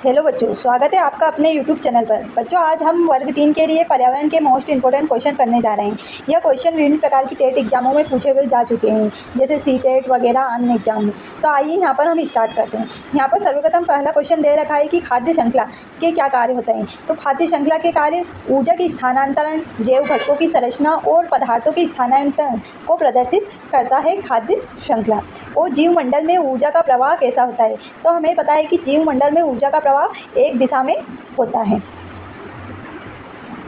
Hello बच्चों, स्वागत है आपका अपने YouTube चैनल पर। बच्चों, आज हम वर्ग 3 के लिए पर्यावरण के मोस्ट इंपोर्टेंट क्वेश्चन करने जा रहे हैं। यह क्वेश्चन विभिन्न प्रकार की टेट एग्जामों में पूछे हुए जा चुके हैं, जैसे सी-टेट वगैरह अन्य एग्जाम में। तो आइए यहाँ पर हम स्टार्ट करते हैं। यहाँ पर सर्वप्रथम पहला क्वेश्चन दे रखा है कि खाद्य श्रृंखला के क्या कार्य होते हैं। तो खाद्य श्रृंखला के कार्य ऊर्जा की स्थानांतरण, जैव घटकों की संरचना और पदार्थों की स्थानांतरण को प्रदर्शित करता है खाद्य श्रृंखला। और जीवमंडल में ऊर्जा का प्रवाह कैसा होता है। तो हमें पता है कि जीवमंडल में ऊर्जा का प्रवाह एक दिशा में होता है।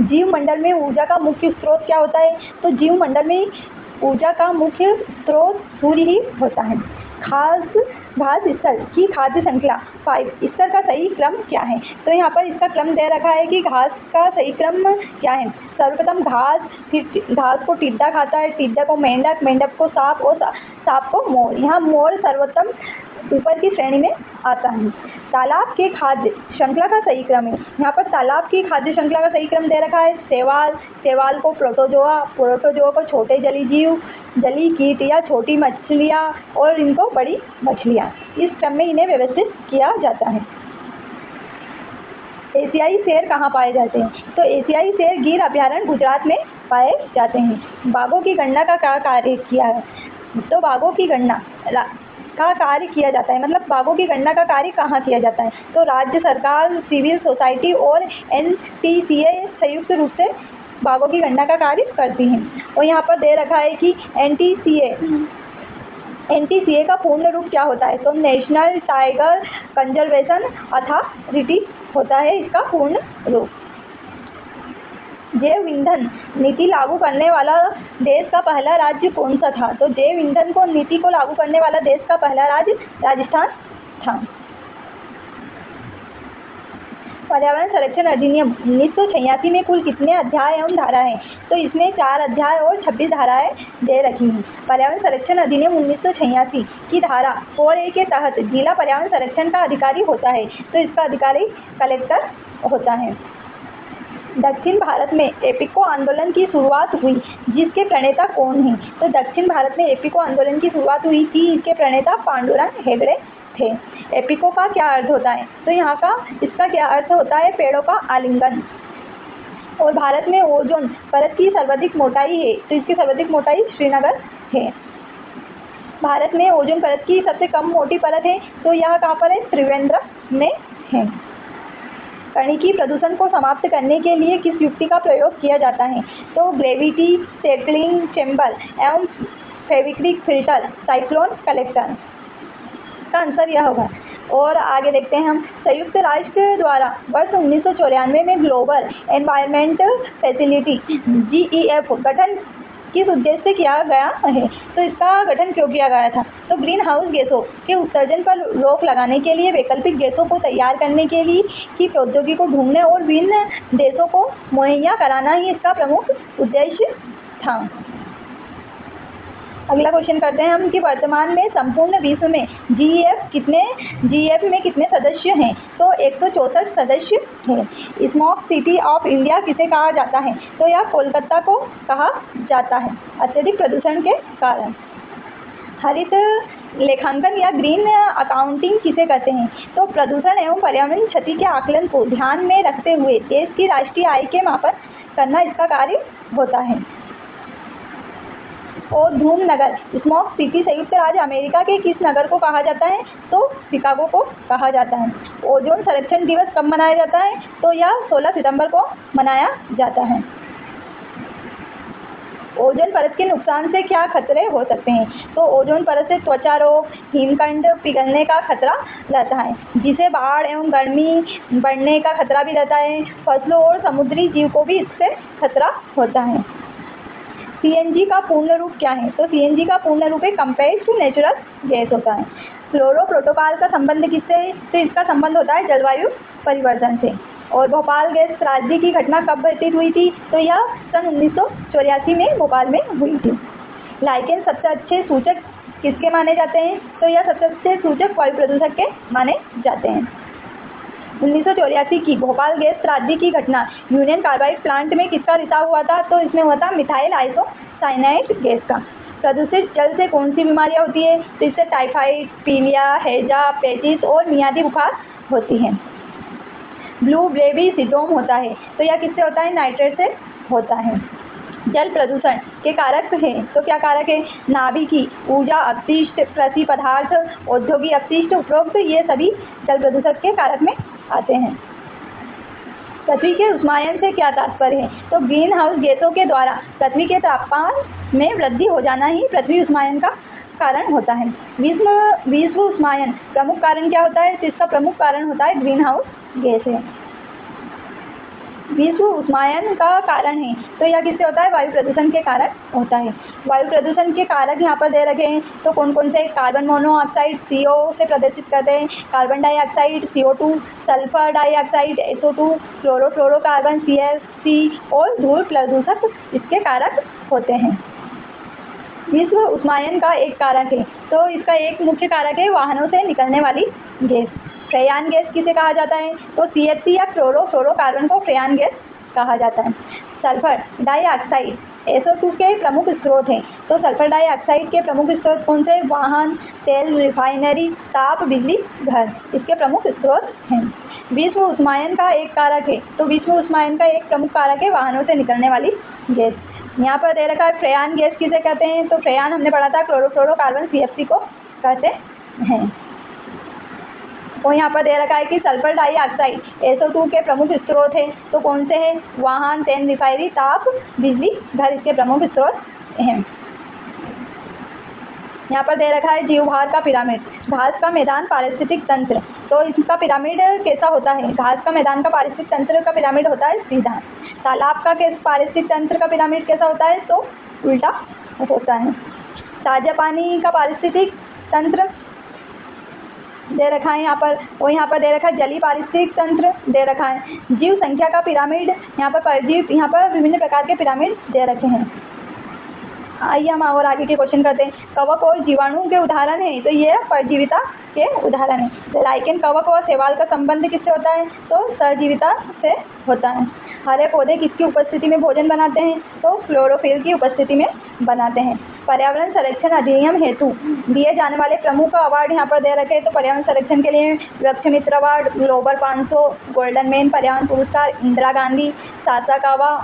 जीवमंडल में ऊर्जा का मुख्य स्रोत क्या होता है। तो जीवमंडल में ऊर्जा का मुख्य स्रोत सूर्य ही होता है। घास स्तर की खाद्य श्रृंखला 5 स्तर का सही क्रम क्या है। तो यहाँ पर इसका क्रम दे रखा है कि घास का सही क्रम क्या है। सर्वप्रथम घास, फिर घास को टिड्डा खाता है, टिड्डा को मेंढक, मेंढक को सांप और सांप को मोर। यहाँ मोर सर्वोत्तम ऊपर की श्रेणी में आता है। तालाब के खाद्य श्रृंखला का सही क्रम है। यहाँ पर तालाब की खाद्य श्रृंखला का सही क्रम दे रखा है। शैवाल को प्रोटोजोआ को छोटे जलीय जीव, जलीय कीट या छोटी मछलियाँ और इनको बड़ी मछलियाँ, इस क्रम में इन्हें व्यवस्थित किया जाता है। एशियाई शेर कहाँ पाए जाते हैं। तो एशियाई शेर गिर अभयारण्य गुजरात में पाए जाते हैं। बाघों की गणना का क्या कार्य किया है। तो बाघों की गणना का कार्य किया जाता है, मतलब बाघों की गणना का कार्य कहाँ किया जाता है। तो राज्य सरकार, सिविल सोसाइटी और NTCA संयुक्त रूप से बाघों की गणना का कार्य करती हैं। और यहाँ पर दे रखा है कि NTCA का पूर्ण रूप क्या होता है। तो नेशनल टाइगर कंजर्वेशन अथॉरिटी होता है इसका पूर्ण रूप। जैव ईंधन नीति लागू करने वाला देश का पहला राज्य कौन सा था। तो जैव ईंधन को नीति को लागू करने वाला देश का पहला राज्य राजस्थान था। पर्यावरण संरक्षण अधिनियम 1986 में कुल कितने अध्याय एवं धारा हैं। तो इसमें 4 अध्याय और 26 धाराएं दे रखी हैं। पर्यावरण संरक्षण अधिनियम 1986 की धारा 4A के तहत जिला पर्यावरण संरक्षण का अधिकारी होता है। तो इसका अधिकारी कलेक्टर होता है। दक्षिण भारत में एपिको आंदोलन की शुरुआत हुई, जिसके प्रणेता कौन हैं। तो दक्षिण भारत में एपिको आंदोलन की शुरुआत हुई थी, इसके प्रणेता पांडुरंग हेगड़े थे। एपिको का क्या अर्थ होता है। तो यहाँ का इसका क्या अर्थ होता है, पेड़ों का आलिंगन। और भारत में ओजोन परत की सर्वाधिक मोटाई है। तो इसकी सर्वाधिक मोटाई श्रीनगर है। भारत में ओजोन परत की सबसे कम मोटी परत है। तो यह कहाँ पर है, त्रिवेंद्रम में है। कणिकी प्रदूषण को समाप्त करने के लिए किस युक्ति का प्रयोग किया जाता है। तो ग्रेविटी सेटलिंग चैम्बर एवं फेविक्विक फिल्टर साइक्लोन कलेक्टर का आंसर यह होगा। और आगे देखते हैं हम। संयुक्त राष्ट्र द्वारा वर्ष 1994 में ग्लोबल एनवायरनमेंट फैसिलिटी GEF गठन किस उद्देश्य से किया गया है। तो इसका गठन क्यों किया गया था। तो ग्रीन हाउस गैसों के उत्सर्जन पर रोक लगाने के लिए, वैकल्पिक गैसों को तैयार करने के लिए की प्रौद्योगिकी को ढूंढने और विभिन्न देशों को मुहैया कराना ही इसका प्रमुख उद्देश्य था। अगला क्वेश्चन करते हैं हम कि वर्तमान में संपूर्ण विश्व में GEF में कितने सदस्य हैं। तो 164 सदस्य हैं। स्मॉग सिटी ऑफ इंडिया किसे कहा जाता है। तो यह कोलकाता को कहा जाता है, अत्यधिक प्रदूषण के कारण। हरित लेखांकन या ग्रीन अकाउंटिंग किसे कहते हैं। तो प्रदूषण एवं पर्यावरण क्षति के आकलन को ध्यान में रखते हुए देश की राष्ट्रीय आय के मापन करना इसका कार्य होता है। और धूम नगर स्मॉग सिटी संयुक्त राज्य अमेरिका के किस नगर को कहा जाता है। तो शिकागो को कहा जाता है। ओजोन संरक्षण दिवस कब मनाया जाता है। तो यह 16 सितंबर को मनाया जाता है। ओजोन परत के नुकसान से क्या खतरे हो सकते हैं। तो ओजोन परत से त्वचा रोग, हिमखंड पिघलने का खतरा रहता है, जिसे बाढ़ एवं गर्मी बढ़ने का खतरा भी रहता है। फसलों और समुद्री जीव को भी इससे खतरा होता है। CNG का पूर्ण रूप क्या है। तो CNG का पूर्ण रूप है कंप्रेस्ड नेचुरल गैस होता है। क्लोरो प्रोटोकॉल का संबंध किससे है। तो इसका संबंध होता है जलवायु परिवर्तन से। और भोपाल गैस त्रासदी की घटना कब घटित हुई थी। तो यह सन 1984 में भोपाल में हुई थी। लाइकेन सबसे अच्छे सूचक किसके माने जाते हैं। तो यह सबसे अच्छे सूचक वायु प्रदूषक के माने जाते हैं। 1984 की भोपाल गैस त्रासदी की घटना यूनियन कार्बाइड प्लांट में किसका रिसाव हुआ था। तो इसमें हुआ था मिथाइल आइसोसाइनाइड गैस का। प्रदूषित जल से कौन सी बीमारियां होती है। तो इससे टाइफाइड, पीलिया, हैजा, पेचिस और मियादी बुखार होती हैं। ब्लूबेरी सिंड्रोम होता है। तो यह किससे होता है? नाइट्रेट से होता है। जल प्रदूषण के कारक हैं, तो क्या कारक है? नाभिकीय ऊर्जा अपशिष्ट, कृषि पदार्थ, औद्योगिक अपशिष्ट, उपरोक्त ये सभी जल प्रदूषण के कारक में आते हैं। पृथ्वी के उष्मायन से क्या तात्पर्य है? तो ग्रीन हाउस गैसों के द्वारा पृथ्वी के तापमान में वृद्धि हो जाना ही पृथ्वी उष्मायन का कारण होता है। विश्व उष्मायन प्रमुख कारण क्या होता है? तो इसका प्रमुख कारण होता है ग्रीन हाउस गैस है। विश्व उष्मायन का कारण है, तो यह किससे होता है? वायु प्रदूषण के कारण होता है। वायु प्रदूषण के कारक यहाँ पर दे रखे हैं, तो कौन कौन से? कार्बन मोनोऑक्साइड CO से प्रदर्शित करते हैं, carbon dioxide CO2, sulphur dioxide SO2, chlorofluorocarbon CFC और धूल प्रदूषक इसके कारक होते हैं। विश्व उष्मायन का एक कारक है, तो इसका एक मुख्य कारक है वाहनों से निकलने वाली गैस। फ्रेयान गैस किसे कहा जाता है? तो CH3 या क्लोरोफ्लोरोकार्बन को फ्रेयान गैस कहा जाता है। सल्फर डाइऑक्साइड SO2 के प्रमुख स्रोत हैं, तो सल्फर डाइऑक्साइड के प्रमुख स्रोत कौन से? वाहन, तेल, रिफाइनरी, ताप बिजली घर इसके प्रमुख स्रोत हैं। विश्व उष्मायन का एक कारक है, तो विश्व उष्मायन का एक प्रमुख कारक है वाहनों से निकलने वाली गैस। यहाँ पर दे रखा है फ्रेयान गैस किसे कहते हैं? तो फ्रेयान हमने पढ़ा था क्लोरोफ्लोरोकार्बन CFC को कहते हैं। और यहाँ पर दे रखा है कि सल्फर डाइऑक्साइड SO2 के प्रमुख स्रोत हैं, तो कौन से हैं? वाहन, तेल, रिफाइनरी, ताप बिजली घर इसके प्रमुख स्रोत हैं। यहाँ पर दे रखा है जीवभार का पिरामिड, घास का मैदान, पारिस्थितिक तंत्र। तो इसका पिरामिड कैसा होता है? घास का मैदान का पारिस्थितिक तंत्र का पिरामिड होता है सीधा। तालाब का पारिस्थितिक तंत्र का पिरामिड कैसा होता है? तो उल्टा होता है। ताजा पानी का पारिस्थितिक तंत्र दे रखा है यहाँ पर, और यहाँ पर दे रखा है जलीय पारिस्थितिक तंत्र दे रखा है। जीव संख्या का पिरामिड, यहाँ पर परजीव, यहाँ पर विभिन्न प्रकार के पिरामिड दे रखे हैं। आइए हम और आगे के क्वेश्चन करते हैं। कवक और जीवाणु के उदाहरण हैं, तो ये परजीविता के उदाहरण हैं। लाइकेन, कवक और शैवाल का संबंध किससे होता है? तो सहजीविता से होता है। हरे पौधे किसकी उपस्थिति में भोजन बनाते हैं? तो क्लोरोफिल की उपस्थिति में बनाते हैं। पर्यावरण संरक्षण अधिनियम हेतु दिए जाने वाले प्रमुख अवार्ड यहाँ पर दे रखे हैं, तो पर्यावरण संरक्षण के लिए वृक्ष मित्र अवार्ड, ग्लोबल 500, गोल्डन मैन पर्यावरण पुरस्कार, इंदिरा गांधी सासाकावा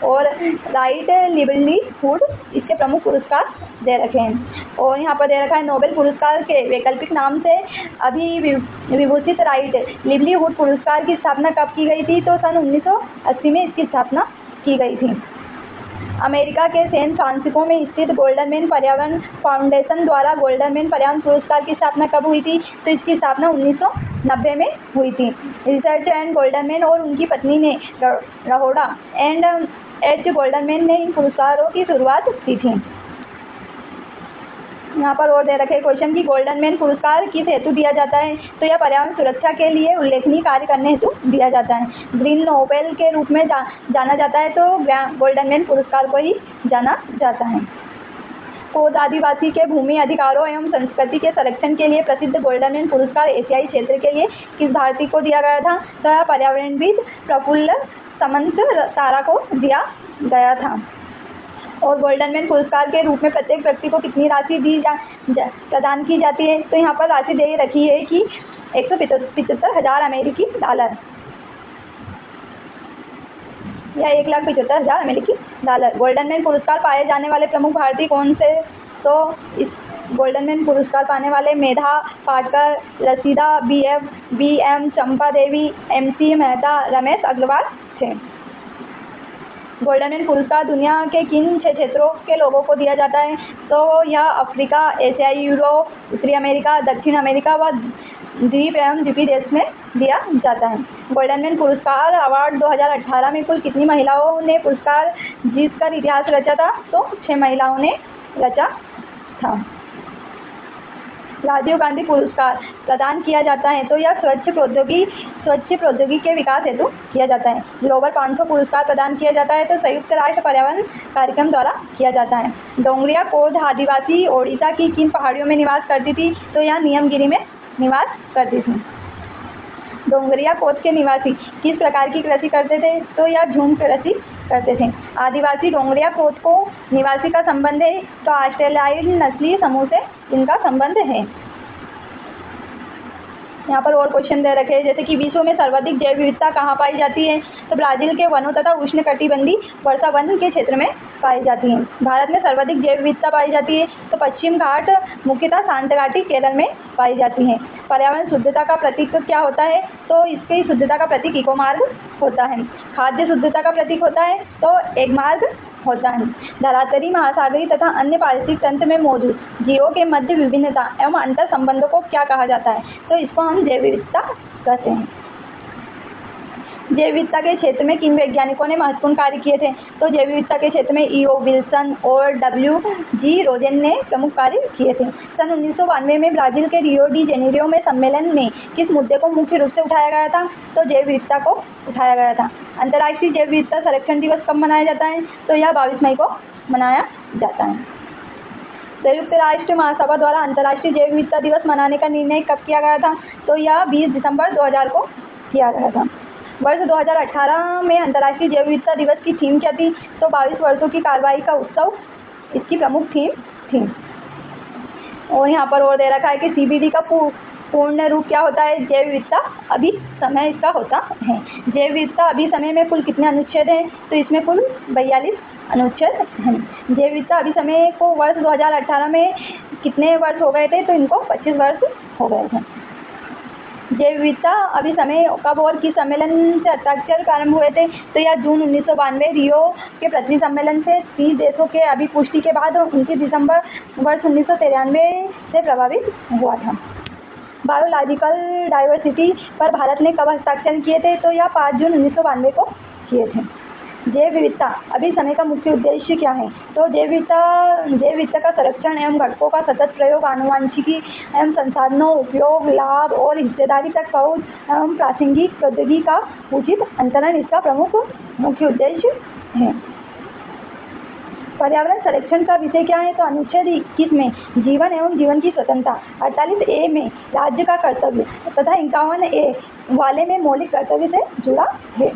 और राइट लिवलीहुड इसके प्रमुख पुरस्कार दे रखे हैं। और यहाँ पर दे रखा है नोबेल पुरस्कार के वैकल्पिक नाम से अभिविभूषित राइट लिवलीहुड पुरस्कार की स्थापना कब की गई थी? तो सन 1980 में इसकी स्थापना की गई थी। अमेरिका के सैन फ्रांसिस्को में स्थित गोल्डन मैन पर्यावरण फाउंडेशन द्वारा गोल्डन मैन पर्यावरण पुरस्कार की स्थापना कब हुई थी? तो इसकी स्थापना 1990 में हुई थी। रिचर्ड एंड गोल्डन मैन और उनकी पत्नी ने रहोड़ा एंड H गोल्डन मैन ने इन पुरस्कारों की शुरुआत की थी। यहाँ पर और दे रखे क्वेश्चन की गोल्डन मैन पुरस्कार किस हेतु दिया जाता है? तो यह पर्यावरण सुरक्षा के लिए उल्लेखनीय कार्य करने हेतु दिया जाता है। ग्रीन नोबेल के रूप में जाना जाता है, तो गोल्डन मैन पुरस्कार को ही जाना जाता है। खोद आदिवासी के भूमि अधिकारों एवं संस्कृति के संरक्षण के लिए प्रसिद्ध गोल्डन मैन पुरस्कार एशियाई क्षेत्र के लिए किस भारतीय को दिया गया था? तो यह पर्यावरणविद प्रफुल्ल समंत तारा को दिया गया था। और गोल्डन मैन पुरस्कार के रूप में प्रत्येक व्यक्ति को कितनी राशि प्रदान की जाती है? तो यहाँ पर राशि दे रखी है कि 175,000 अमेरिकी डॉलर या 1,75,000 अमेरिकी डॉलर। गोल्डन मैन पुरस्कार पाए जाने वाले प्रमुख भारतीय कौन से? तो इस गोल्डन मैन पुरस्कार पाने वाले मेधा पाटकर, रसीदा BM चंपा देवी, MC मेहता, रमेश अग्रवाल थे। गोल्डन मैन पुरस्कार दुनिया के किन 6 क्षेत्रों के लोगों को दिया जाता है? तो यह अफ्रीका, एशियाई, यूरोप, उत्तरी अमेरिका, दक्षिण अमेरिका व द्वीप एवं द्वीपी देश में दिया जाता है। गोल्डन मैन पुरस्कार अवार्ड 2018 में कुल कितनी महिलाओं ने पुरस्कार जीतकर इतिहास रचा था? तो 6 महिलाओं ने रचा था। राजीव गांधी पुरस्कार प्रदान किया जाता है, तो यह स्वच्छ प्रौद्योगिकी के विकास हेतु किया जाता है। ग्लोबल 500 पुरस्कार प्रदान किया जाता है, तो संयुक्त राष्ट्र पर्यावरण कार्यक्रम द्वारा किया जाता है। डोंगरिया कोड आदिवासी ओडिशा की किन पहाड़ियों में निवास करती थी? तो यह नियमगिरी में निवास करती थी। डोंगरिया कोड के निवासी किस प्रकार की कृषि करते थे? तो यह झूम कृषि करते थे। आदिवासी डोंगरिया कोड को निवासी का संबंध है, तो ऑस्ट्रेलियाई नस्लीय समूह से इनका संबंध है। यहाँ पर और क्वेश्चन दे रखे हैं, जैसे कि विश्व में सर्वाधिक जैव विविधता कहाँ पाई जाती है? तो ब्राजील के वनों तथा उष्णकटिबंधीय वर्षा वन के क्षेत्र में पाई जाती है। भारत में सर्वाधिक जैव विविधता पाई जाती है तो पश्चिम घाट मुख्यतः सांतघाटी केरल में पाई जाती है। पर्यावरण शुद्धता का प्रतीक क्या होता है? तो इसकी शुद्धता का प्रतीक इको मार्ग होता है। खाद्य शुद्धता का प्रतीक होता है तो एक मार्ग होता है। धरातली, महासागरी तथा अन्य पारिस्थितिक तंत्र में मौजूद जीवों के मध्य विभिन्नता एवं अंतर संबंधों को क्या कहा जाता है? तो इसको हम जैव विविधता कहते हैं। जैव विविधता के क्षेत्र में किन वैज्ञानिकों ने महत्वपूर्ण कार्य किए थे? तो जैव विविधता के क्षेत्र में E.O. विल्सन और W.G. रोजेन ने प्रमुख कार्य किए थे। सन 1992 में ब्राजील के रियो डी जेनेरियो में सम्मेलन में किस मुद्दे को मुख्य रूप से उठाया गया था? तो जैव विविधता को उठाया गया था। अंतर्राष्ट्रीय जैव विविधता संरक्षण दिवस कब मनाया जाता है? तो यह 22 मई को मनाया जाता है। संयुक्त राष्ट्र महासभा द्वारा अंतर्राष्ट्रीय जैव विविधता दिवस मनाने का निर्णय कब किया गया था? तो यह 20 दिसंबर 2000 को किया गया था। वर्ष 2018 में अंतर्राष्ट्रीय जैव विविधता दिवस की थीम क्या थी? तो 22 वर्षों की कार्रवाई का उत्सव इसकी प्रमुख थीम थी। और यहाँ पर और दे रखा है कि CBD का पूर्ण रूप क्या होता है? जैव विविधता अभिसमय इसका होता है। जैव विविधता अभिसमय में कुल कितने अनुच्छेद हैं? तो इसमें कुल 42 अनुच्छेद हैं। जैव विविधता अभिसमय को वर्ष 2018 में कितने वर्ष हो गए थे? तो इनको 25 वर्ष हो गए थे। जैव विविधता अभिसमय कब और किस सम्मेलन से हस्ताक्षर प्रारंभ हुए थे? तो यह जून 1992 रियो के प्रतिनिधि सम्मेलन से 30 देशों के अभिपुष्टि के बाद 29 दिसंबर वर्ष 1993 से प्रभावित हुआ था। बायोलॉजिकल डाइवर्सिटी पर भारत ने कब हस्ताक्षर किए थे? तो यह 5 जून 1992 को किए थे। जैव विविधता अभिसमय का मुख्य उद्देश्य क्या है? तो जैव विविधता का संरक्षण एवं घटकों का सतत प्रयोग, आनुवंशिकी एवं संसाधनों उपयोग, लाभ और हिस्सेदारी तक पहुँच एवं प्रासंगिक प्रौद्योगिकी का उचित अंतरण इसका प्रमुख मुख्य उद्देश्य है। पर्यावरण संरक्षण का विषय क्या है? तो अनुच्छेद 21 में जीवन एवं जीवन की स्वतंत्रता, 48A में राज्य का कर्तव्य तथा 51A वाले में मौलिक कर्तव्य से जुड़ा है।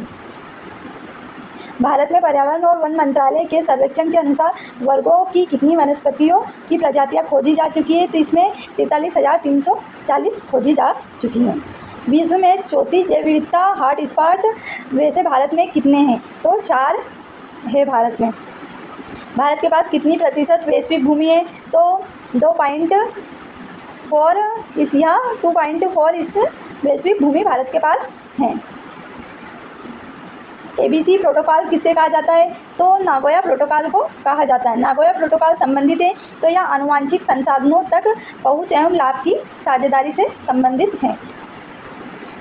भारत में पर्यावरण और वन मंत्रालय के सर्वेक्षण के अनुसार वर्गों की कितनी वनस्पतियों की प्रजातियां खोजी जा चुकी है? तो इसमें 43,340 खोजी जा चुकी हैं। विश्व में चौथी जैव विविधता हॉटस्पॉट वैसे भारत में कितने हैं? तो 4 है भारत में। भारत के पास कितनी प्रतिशत वैश्विक भूमि है? तो 2.4 या 2.4 इस वैश्विक भूमि भारत के पास है। ABC प्रोटोकॉल किससे कहा जाता है? तो नागोया प्रोटोकॉल को कहा जाता है। नागोया प्रोटोकॉल संबंधित है तो यह आनुवंशिक संसाधनों तक पहुँच एवं लाभ की साझेदारी से संबंधित है।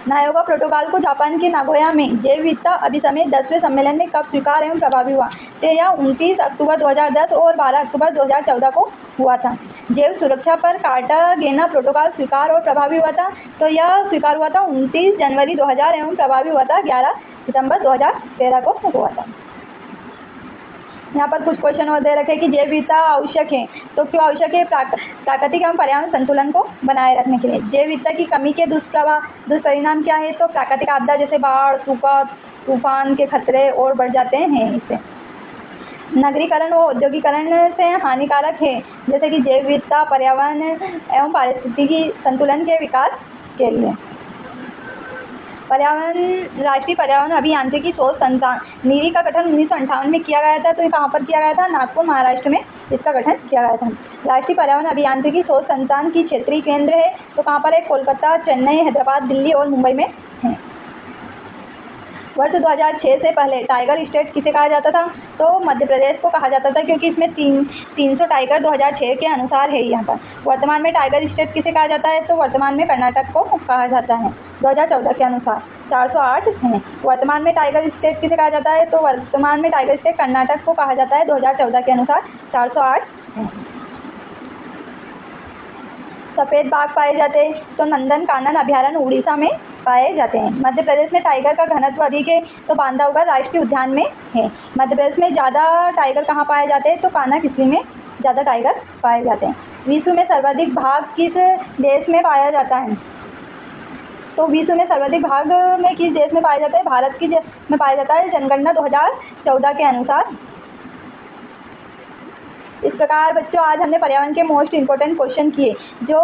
नागोया प्रोटोकॉल को जापान के नागोया में जैव विविधता अभिसमय 10वें सम्मेलन में कब स्वीकार एवं प्रभावी हुआ? तो यह 29 अक्टूबर 2010 और 12 अक्टूबर 2014 को हुआ था। जैव सुरक्षा पर कार्टागेना प्रोटोकॉल स्वीकार और प्रभावी हुआ था। तो यह स्वीकार हुआ था 29 जनवरी 2000 एवं प्रभावी हुआ था 11 सितंबर 2013 को हुआ था। यहाँ पर कुछ क्वेश्चन और दे रखे कि जैव विविधता आवश्यक है तो क्यों आवश्यक है? प्राकृतिक एवं पर्यावरण संतुलन को बनाए रखने के लिए। जैव विविधता की कमी के दुष्परिणाम क्या है? तो प्राकृतिक आपदा जैसे बाढ़, सूखा, तूफान के खतरे और बढ़ जाते हैं। इससे नगरीकरण व औद्योगिकरण से हानिकारक है, जैसे कि जैव विविधता पर्यावरण एवं पारिस्थितिकी संतुलन के विकास के लिए। राष्ट्रीय पर्यावरण अभियांत्रिकी शोध संस्थान नीरी का गठन 1958 में किया गया था। तो ये कहाँ पर किया गया था? नागपुर, महाराष्ट्र में इसका गठन किया गया था। राष्ट्रीय पर्यावरण अभियांत्रिकी शोध संस्थान की क्षेत्रीय केंद्र है तो कहाँ पर है? कोलकाता, चेन्नई, हैदराबाद, दिल्ली और मुंबई में है। वर्ष 2006 से पहले टाइगर स्टेट किसे कहा जाता था? तो मध्य प्रदेश को कहा जाता था, क्योंकि इसमें 300 टाइगर 2006 के अनुसार है यहाँ पर। वर्तमान में टाइगर स्टेट किसे कहा जाता है? तो वर्तमान में कर्नाटक को कहा जाता है 2014 के अनुसार 408 हैं। वर्तमान में टाइगर स्टेट किसे कहा जाता है? तो वर्तमान में टाइगर स्टेट कर्नाटक को कहा जाता है 2014 के अनुसार 408 हैं। सफ़ेद बाघ पाए जाते हैं तो नंदन कानन अभयारण्य उड़ीसा में पाए जाते हैं। मध्य प्रदेश में टाइगर का घनत्व अधिक है तो बांधवगढ़ राष्ट्रीय उद्यान में है। मध्य प्रदेश में ज़्यादा टाइगर कहाँ पाए जाते हैं? तो कान्हा-किसली में ज़्यादा टाइगर पाए जाते हैं। विश्व में सर्वाधिक बाघ किस देश में पाया जाता है? तो विश्व में सर्वाधिक बाघ में किस देश में पाया जाता है? भारत की में पाया जाता है, जनगणना 2014 के अनुसार। इस प्रकार बच्चों आज हमने पर्यावरण के मोस्ट इम्पोर्टेंट क्वेश्चन किए जो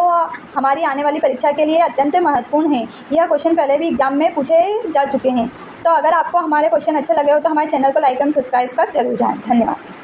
हमारी आने वाली परीक्षा के लिए अत्यंत महत्वपूर्ण हैं। यह क्वेश्चन पहले भी एग्जाम में पूछे जा चुके हैं। तो अगर आपको हमारे क्वेश्चन अच्छे लगे हो तो हमारे चैनल को लाइक एंड सब्सक्राइब कर जरूर जाएं। धन्यवाद।